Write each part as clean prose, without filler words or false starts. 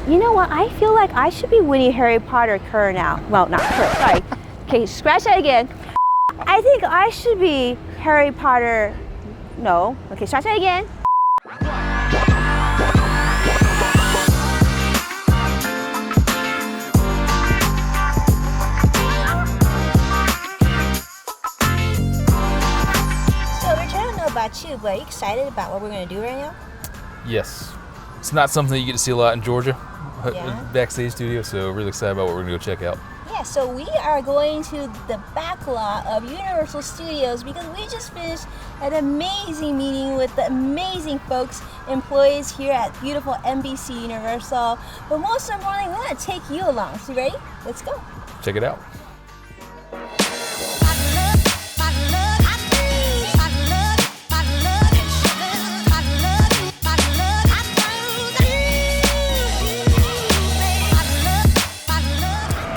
You know what? I feel like I should be winning Harry Potter Kerr now. Well, not Kerr, sorry. Okay, scratch that again. I think I should be Harry Potter. No. Okay, scratch that again. So, Richard, I don't know about you, but are you excited about what we're going to do right now? Yes. It's not something that you get to see a lot in Georgia, Yeah. backstage studio, so really excited about what we're going to go check out. Yeah, so we are going to the Backlot of Universal Studios because we just finished an amazing meeting with the amazing folks, employees here at beautiful NBC Universal. But most importantly, we want to take you along. So you ready? Let's go. Check it out.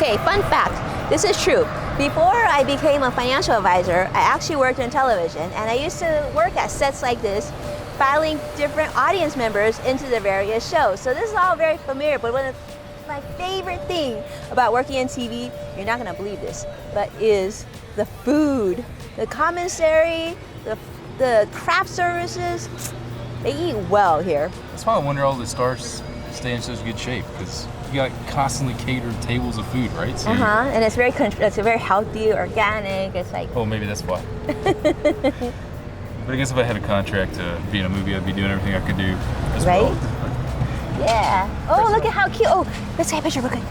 Okay, fun fact, this is true. Before I became a financial advisor, I actually worked in television, and I used to work at sets like this, filing different audience members into the various shows. So this is all very familiar, but one of my favorite thing about working in TV, you're not gonna believe this, but is the food. The commissary, the craft services, they eat well here. That's why I wonder all the stars stay in such good shape, because you got constantly catered tables of food, right? So And it's very healthy, organic. It's like. Oh, maybe that's why. But I guess if I had a contract to be in a movie, I'd be doing everything I could do as Right? well. Yeah. Oh, look at how cute. Oh, let's take a picture real quick.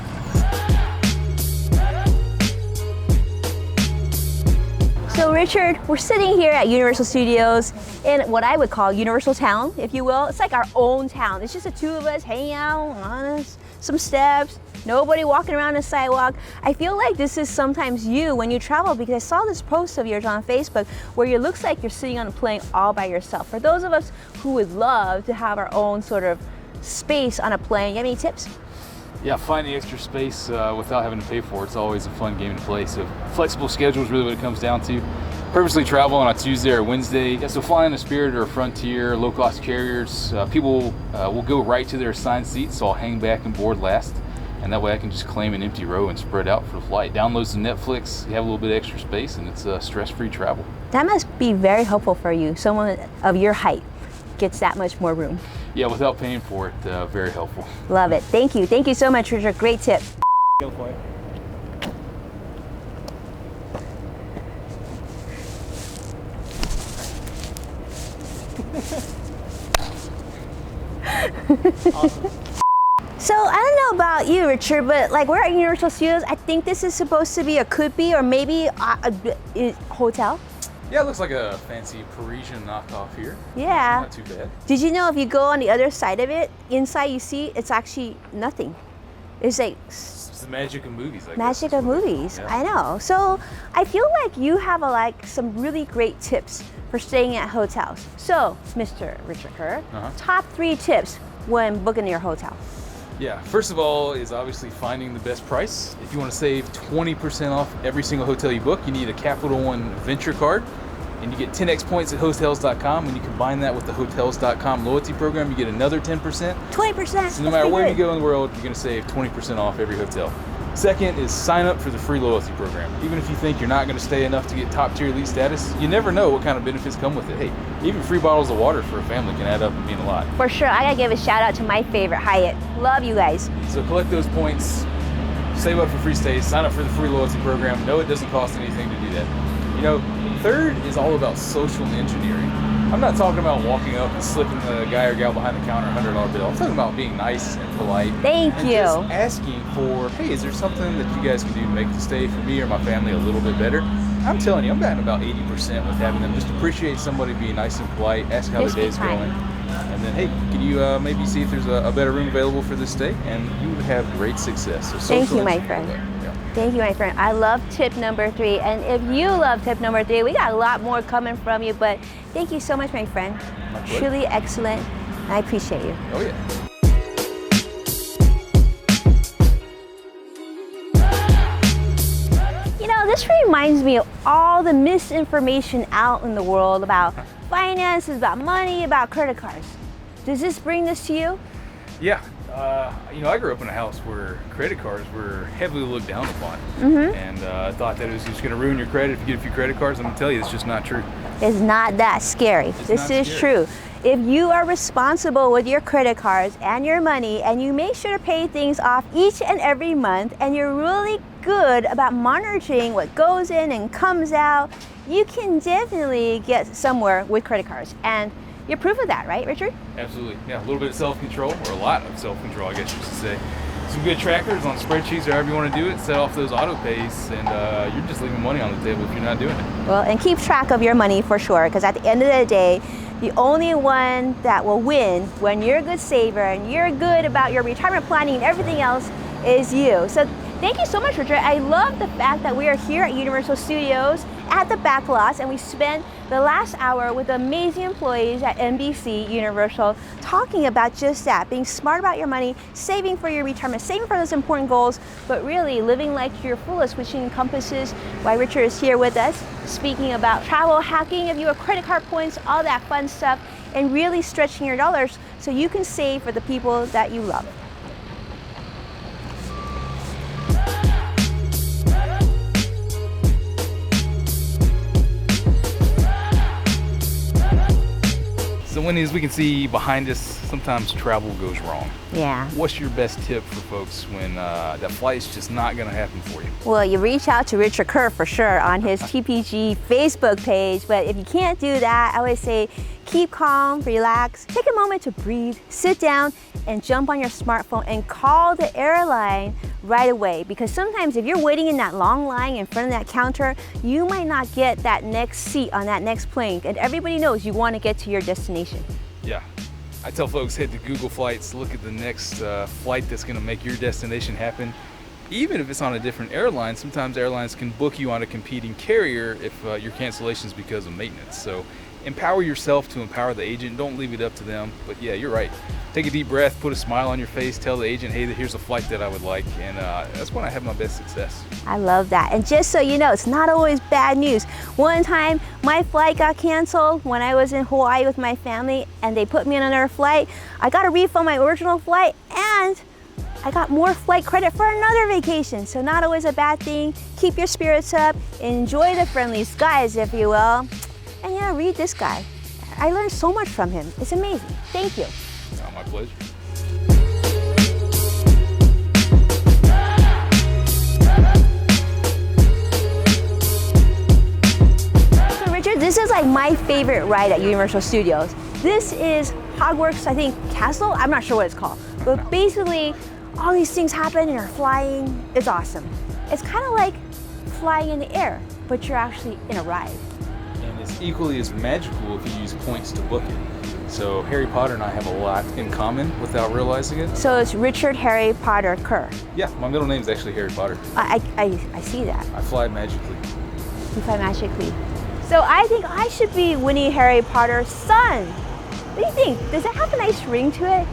So Richard, we're sitting here at Universal Studios in what I would call Universal Town, if you will. It's like our own town. It's just the two of us hanging out on some steps, nobody walking around the sidewalk. I feel like this is sometimes you when you travel, because I saw this post of yours on Facebook where it looks like you're sitting on a plane all by yourself. For those of us who would love to have our own sort of space on a plane, you have any tips? Yeah, finding extra space without having to pay for it's always a fun game to play. So flexible schedule is really what it comes down to. Purposely travel on a Tuesday or Wednesday. Yeah, so flying a Spirit or a Frontier, low-cost carriers, people will go right to their assigned seats, so I'll hang back and board last. And that way I can just claim an empty row and spread out for the flight. Downloads to Netflix, you have a little bit of extra space, and it's stress-free travel. That must be very helpful for you. Someone of your height gets that much more room. Yeah, without paying for it, very helpful. Love it. Thank you. Thank you so much, Richard. Great tip. Go for it. Awesome. So I don't know about you, Richard, but like we're at Universal Studios. I think this is supposed to be or could be, or maybe a hotel. Yeah, it looks like a fancy Parisian knockoff here. Yeah. Not too bad. Did you know if you go on the other side of it, inside you see it's actually nothing. It's like It's the magic of movies, I guess. magic of movies. Yeah. I know. So I feel like you have some really great tips for staying at hotels. So, Mr. Richard Kerr, top 3 tips when booking your hotel. Yeah, first of all is obviously finding the best price. If you want to save 20% off every single hotel you book, you need a Capital One Venture Card. And you get 10x points at hotels.com. When you combine that with the hotels.com loyalty program, you get another 10%. 20%. So no matter where you go in the world, you're going to save 20% off every hotel. Second is sign up for the free loyalty program. Even if you think you're not going to stay enough to get top tier elite status, you never know what kind of benefits come with it. Hey, even free bottles of water for a family can add up and mean a lot. For sure. I got to give a shout out to my favorite, Hyatt. Love you guys. So collect those points, save up for free stays, sign up for the free loyalty program. No, it doesn't cost anything to do that. You know, third is all about social engineering. I'm not talking about walking up and slipping the guy or gal behind the counter a $100 bill. I'm talking about being nice and polite. Thank and you. Just asking for, hey, is there something that you guys can do to make the stay for me or my family a little bit better? I'm telling you, I'm batting about 80% with having them just appreciate somebody, being nice and polite, ask how their day's going. And then, hey, can you maybe see if there's a better room available for this stay? And you would have great success. So Thank you, my friend. Thank you, my friend. I love tip number 3. And if you love tip number 3, we got a lot more coming from you. But thank you so much, my friend. My pleasure. Truly excellent. I appreciate you. Oh, yeah. You know, this reminds me of all the misinformation out in the world about finances, about money, about credit cards. Does this bring this to you? Yeah, You know, I grew up in a house where credit cards were heavily looked down upon, and I thought that it was just going to ruin your credit if you get a few credit cards. I'm going to tell you, it's just not true. It's not that scary. This is true. If you are responsible with your credit cards and your money, and you make sure to pay things off each and every month, and you're really good about monitoring what goes in and comes out, you can definitely get somewhere with credit cards. And you're proof of that, right, Richard? Absolutely. Yeah, a little bit of self-control, or a lot of self-control, I guess you should say. Some good trackers on spreadsheets or however you want to do it, set off those auto pays, and you're just leaving money on the table if you're not doing it. Well, and keep track of your money for sure, because at the end of the day, the only one that will win when you're a good saver and you're good about your retirement planning and everything else is you. So thank you so much, Richard. I love the fact that we are here at Universal Studios at the Backlots, and we spent the last hour with amazing employees at NBC Universal talking about just that, being smart about your money, saving for your retirement, saving for those important goals, but really living like your fullest, which encompasses why Richard is here with us, speaking about travel hacking, if you have credit card points, all that fun stuff, and really stretching your dollars so you can save for the people that you love. So Wendy, as we can see behind us, sometimes travel goes wrong. Yeah. What's your best tip for folks when that flight's just not going to happen for you? Well, you reach out to Richard Kerr for sure on his TPG Facebook page, but if you can't do that, I always say keep calm, relax, take a moment to breathe, sit down, and jump on your smartphone and call the airline right away, because sometimes if you're waiting in that long line in front of that counter, you might not get that next seat on that next plane, and everybody knows you want to get to your destination. Yeah. I tell folks, head to Google Flights, look at the next flight that's going to make your destination happen. Even if it's on a different airline, sometimes airlines can book you on a competing carrier if your cancellation's because of maintenance. So empower yourself to empower the agent. Don't leave it up to them. But yeah, you're right. Take a deep breath, put a smile on your face, tell the agent, hey, here's a flight that I would like. And that's when I have my best success. I love that. And just so you know, it's not always bad news. One time, my flight got canceled when I was in Hawaii with my family, and they put me on another flight. I got a refund on my original flight, and I got more flight credit for another vacation. So not always a bad thing. Keep your spirits up, enjoy the friendly skies, if you will. And yeah, read this guy. I learned so much from him. It's amazing. Thank you. Oh, my pleasure. So Richard, this is like my favorite ride at Universal Studios. This is Hogwarts, I think, Castle? I'm not sure what it's called. But basically, all these things happen and you're flying. It's awesome. It's kind of like flying in the air, but you're actually in a ride. And it's equally as magical if you use points to book it. So Harry Potter and I have a lot in common without realizing it. So it's Richard Harry Potter Kerr. Yeah, my middle name is actually Harry Potter. I see that. I fly magically. You fly magically. So I think I should be Winnie Harry Potter's son. What do you think? Does that have a nice ring to it?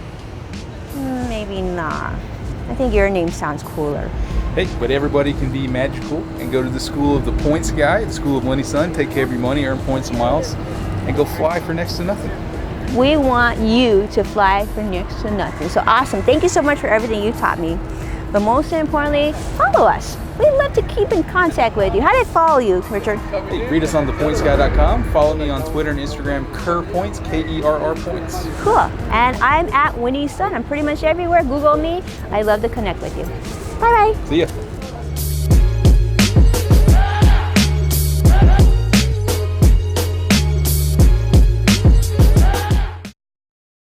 Maybe not. I think your name sounds cooler. Hey, but everybody can be magical and go to the school of the points guy, the school of Winnie's son, take care of your money, earn points and miles, and go fly for next to nothing. We want you to fly for next to nothing. So awesome. Thank you so much for everything you taught me. But most importantly, follow us. We'd love to keep in contact with you. How do I follow you, Richard? Hey, read us on thepointsguy.com. Follow me on Twitter and Instagram, Kerr Points, Kerr Points. Cool. And I'm at Winnie's Son. I'm pretty much everywhere. Google me. I'd love to connect with you. Bye-bye. See ya.